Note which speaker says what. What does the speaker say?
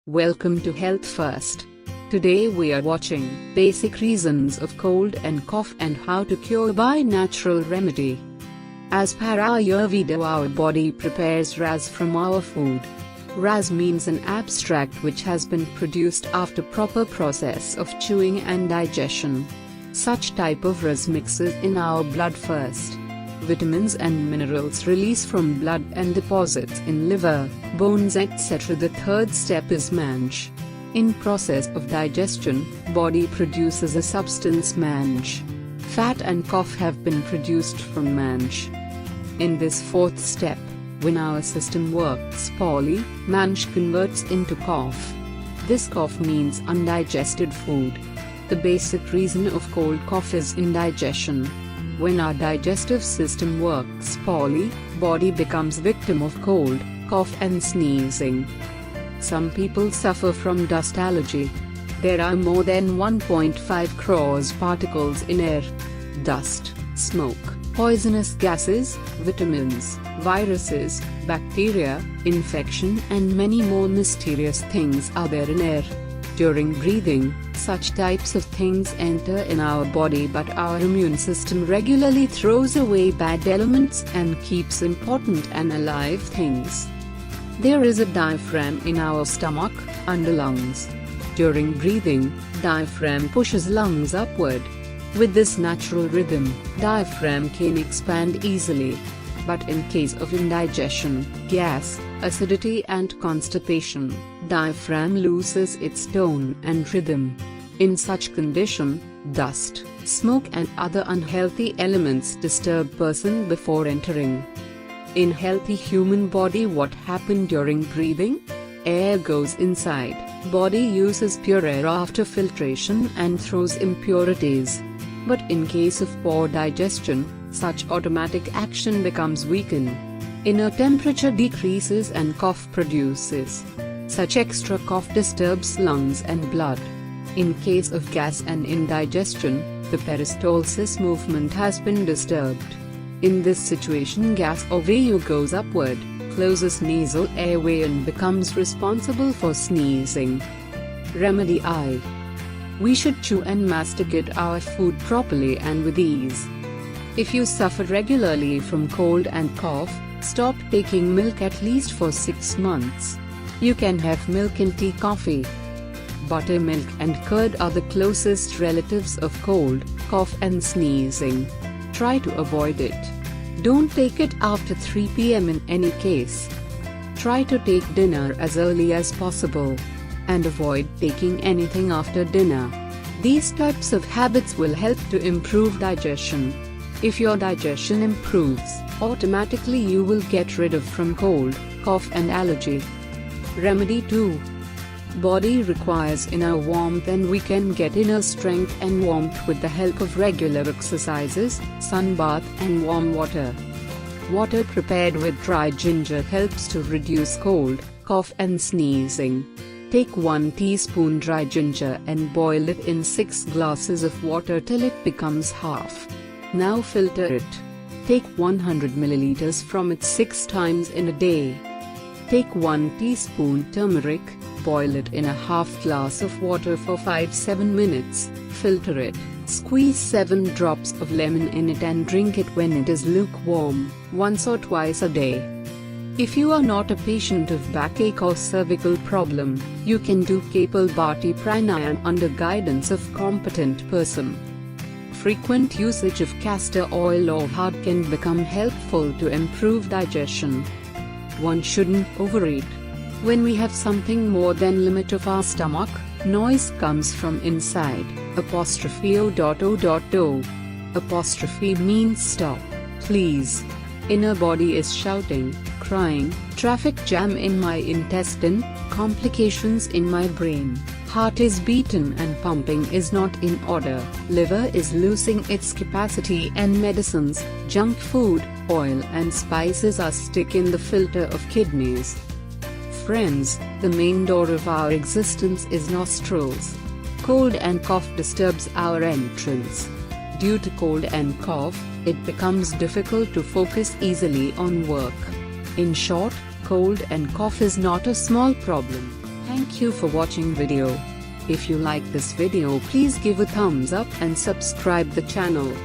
Speaker 1: Welcome to Health First. Today we are watching basic reasons of cold and cough and how to cure by natural remedy. As per Ayurveda, our body prepares ras from our food. Ras means an abstract which has been produced after proper process of chewing and digestion. Such type of ras mixes in our blood first. Vitamins and minerals release from blood and deposits in liver, bones etc. The third step is MANSH. In process of digestion, body produces a substance MANSH. Fat and cough have been produced from MANSH. In this fourth step, when our system works poorly, MANSH converts into cough. This cough means undigested food. The basic reason of cold cough is indigestion. When our digestive system works poorly, body becomes victim of cold, cough and sneezing. Some people suffer from dust allergy. There are more than 1.5 crores particles in air. Dust, smoke, poisonous gases, vitamins, viruses, bacteria, infection and many more mysterious things are there in air. During breathing, such types of things enter in our body, but our immune system regularly throws away bad elements and keeps important and alive things. There is a diaphragm in our stomach, under lungs. During breathing, diaphragm pushes lungs upward. With this natural rhythm, diaphragm can expand easily. But in case of indigestion, gas, acidity and constipation, diaphragm loses its tone and rhythm. In such condition, dust, smoke and other unhealthy elements disturb person before entering. In healthy human body, what happen during breathing? Air goes inside, body uses pure air after filtration and throws impurities. But in case of poor digestion, such automatic action becomes weakened. Inner temperature decreases and cough produces. Such extra cough disturbs lungs and blood. In case of gas and indigestion, the peristalsis movement has been disturbed. In this situation, gas or VU goes upward, closes nasal airway and becomes responsible for sneezing. Remedy I. We should chew and masticate our food properly and with ease. If you suffer regularly from cold and cough, stop taking milk at least for 6 months. You can have milk in tea, coffee. Buttermilk and curd are the closest relatives of cold, cough and sneezing. Try to avoid it. Don't take it after 3 p.m. in any case. Try to take dinner as early as possible. And avoid taking anything after dinner. These types of habits will help to improve digestion. If your digestion improves, automatically you will get rid of from cold, cough and allergy. Remedy 2. Body requires inner warmth and we can get inner strength and warmth with the help of regular exercises, sun bath and warm water. Water prepared with dry ginger helps to reduce cold, cough and sneezing. Take 1 teaspoon dry ginger and boil it in 6 glasses of water till it becomes half. Now filter it. Take 100 milliliters from it 6 times in a day. Take 1 teaspoon turmeric, boil it in a half glass of water for 5-7 minutes, filter it, squeeze 7 drops of lemon in it and drink it when it is lukewarm, once or twice a day. If you are not a patient of backache or cervical problem, you can do Kapalbhati pranayam under guidance of competent person. Frequent usage of castor oil or hard can become helpful to improve digestion. One shouldn't overeat. When we have something more than limit of our stomach, noise comes from inside. O.O.O. Apostrophe means stop, please. Inner body is shouting, crying, traffic jam in my intestine, complications in my brain, heart is beaten and pumping is not in order, liver is losing its capacity and medicines, junk food, oil and spices are stuck in the filter of kidneys. Friends, the main door of our existence is nostrils. Cold and cough disturbs our entrance. Due to cold and cough, it becomes difficult to focus easily on work. In short, cold and cough is not a small problem. Thank you for watching video. If you like this video, please give a thumbs up and subscribe the channel.